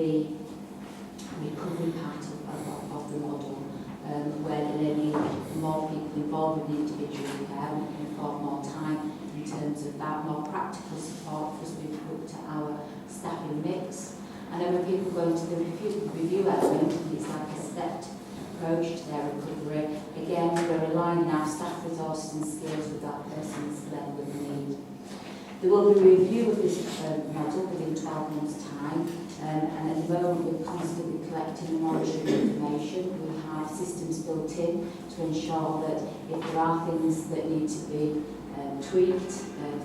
the recovery part of the model, where there may be more people involved with the individual care, we can afford more time in terms of that, more practical support for us to put to our staffing mix. And then when people go into the review element, it's like a stepped approach to their recovery. Again, we're aligning our staff resources and skills with that person's level of need. There will be a review of this model within 12 months' time, and at the moment we're constantly collecting and monitoring information. We have systems built in to ensure that if there are things that need to be tweaked,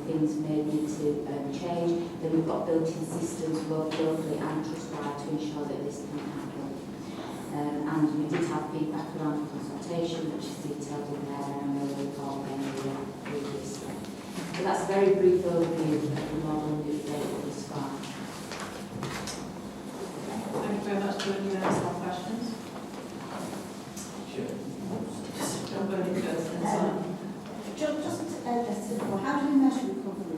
things may need to change, then we've got built-in systems both locally and trust-wide to ensure that this can happen. And we did have feedback around the consultation, which is detailed in there, and I know we've got previously. So that's a very brief overview of the model we've built thus far. Thank you very much. Do you have some questions? Sure. Just jump in first and so on. Just simple, how do you measure recovery?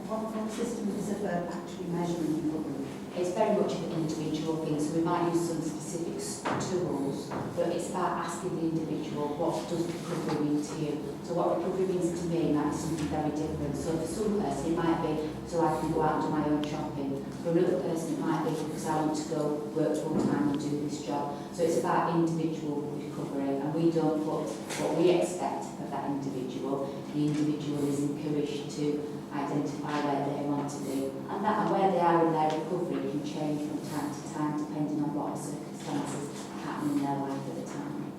What system is it for actually measuring recovery? It's very much an individual thing, so we might use some specific tools, but it's about asking the individual, what does recovery mean to you? So what recovery means to me might be something very different. So for some person it might be so I can go out and do my own shopping. For another person it might be because I want to go work full time and do this job. So it's about individual recovery, and we don't put what we expect of that individual. The individual is encouraged to identify where they want to be, and where they are in their recovery can change from time to time depending on what circumstances happen in their life at the time.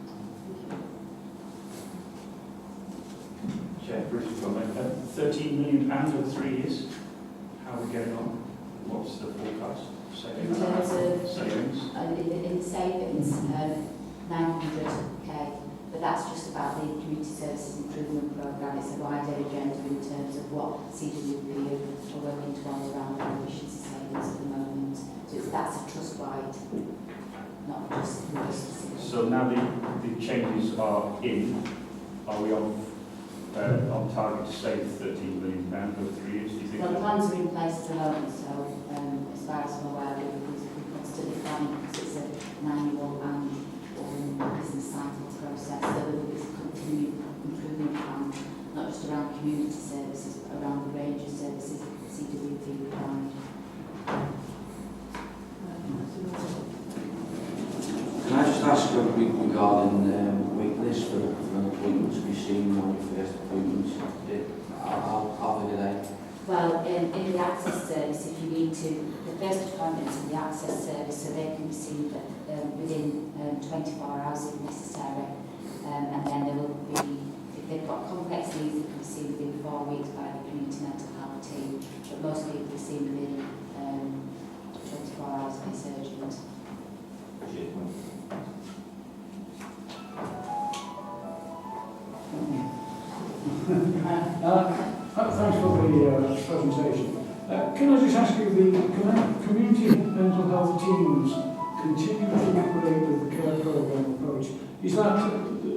Chair, brief comment. £13 million over 3 years. How are we getting on? What's the forecast? In terms of savings? In savings, 900k, but that's just about the community services improvement programme. It's a wider agenda in terms of what CWP are working towards around the efficiency savings at the moment. So that's a trust-wide, not just specific. So now the changes are in, are we on target to save £13 million over 3 years, do you think? Well, the plans are in place at the moment, so as far as I'm aware, we're constantly planning because it's an annual and business cycle process, so there will be a continued improvement plan, not just around community services, but around the range of services that CWP provide. Can I just ask a quick regarding wait list for an appointment to be seen on your first appointment? How big are they? Well, in the access service, if you need to, the first appointment in the access service, so they can receive within 24 hours if necessary, and then there will be, if they've got complex needs, they can receive within 4 weeks by the community mental health team, but most people receive within 24 hours if it's urgent. Thanks for the presentation. Can I just ask you, the community mental health teams continue to operate with the care programme approach? Is that,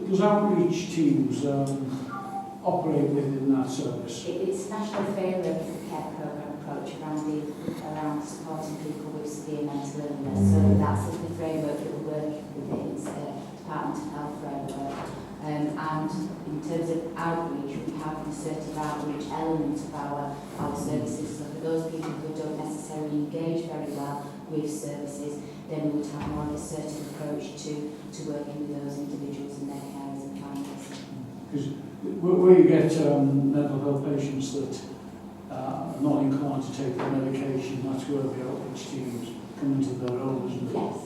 does outreach teams operate within that service? It's a national framework for the care programme approach around supporting people with severe mental illness. So that's the framework that we're working within. It's the Department of Health framework. And in terms of outreach, we have an assertive outreach element of our services. So for those people who don't necessarily engage very well with services, then we would have more of an assertive approach to working with those individuals and their carers and families. Because where you get mental health patients that are not inclined to take their medication, that's where the outreach teams come into their own, isn't it? Yes.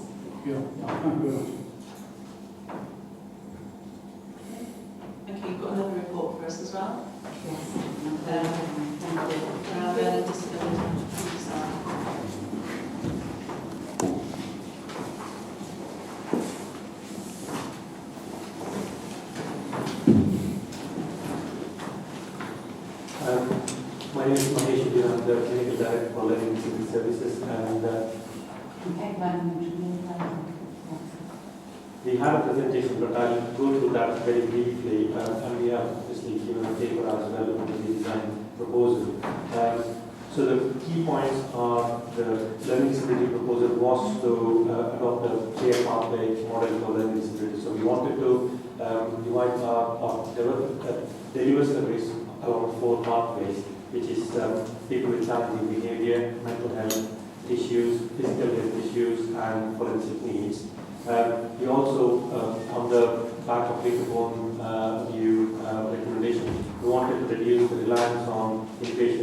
Yeah, thank you very much. Okay, you've got another report for us as well. Yes. Around disability. My name is Mahesh. I'm the Clinical Director for Wellbeing Civil Services, and we have a presentation, but I'll go through that very briefly, and we have obviously given a paper as well on the design proposal. So the key points are the learning disability proposal was to adopt a clear pathway model for learning disability. So we wanted to divide our deliver service along 4 pathways, which is people with challenging behavior, mental health issues, physical health issues, and forensic needs. We also, on the back of Lincoln new recommendation, we wanted to reduce the reliance on inpatient